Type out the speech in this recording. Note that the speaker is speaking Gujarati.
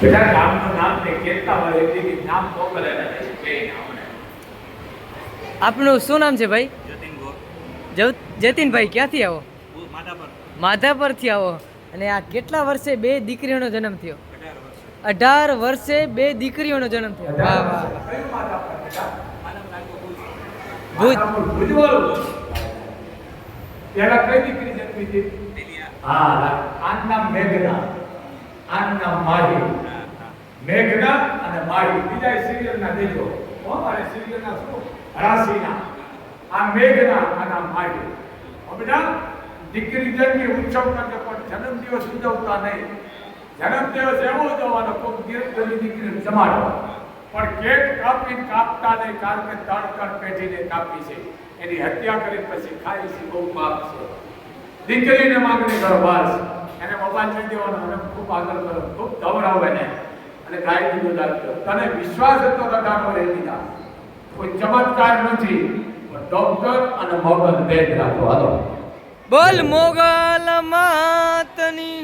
બેટા ગામનું નામ ને કેટલા વાર એટલે નામ મોકલેલા છે કે નામને. આપનું શું નામ છે ભાઈ? જતીન ગોર જતીનભાઈ ક્યાંથી આવો? માધાપર માધાપરથી આવો. અને આ કેટલા વર્ષે બે દીકરીઓનો જન્મ થયો? 18 18 વર્ષ વર્ષે બે દીકરીઓનો જન્મ થયો. વાહ વાહ. કયું માધાપર બેટા? ભુજ. માધાપર ભુજવાળું. પેલા કઈ દીકરી જન્મી હતી? હા, આનું નામ મેઘના, આનું નામ માહી. મેઘના અને માહી બીજા સિરિયલના દેજો. અમારે સિરિયલના શું? રાશિના. આ મેઘના અને આ માહી. બેટા દીકરી જન્મી ઉત્સવ કરજે પણ જન્મદિવસ ઉજવતા નહીં. જન્મદિવસ એવો ઉજવવાનો કોઈ ગીરગલી દીકરીને જમાડો. પણ કેક કાપતા નહીં કારણ કે તડકડ પેઢીને કાપી છે. એની હત્યા કરી પછી ખાઈ છે, બહુ પાપ છે. દીકરીને માંગણી કરો બસ. એને મોબાઈલ લઈ દેવાનો અને ખૂબ આગળ કરો, ખૂબ દવડાવો એને અને ગાયનું દૂધ આપજો. તને વિશ્વાસ હતો રડાનો રહી દીધા. કોઈ ચમત્કાર નથી પણ ડોક્ટર અને મોગલ ભેદ રાખો. હાલો બોલ મોગલ માતની.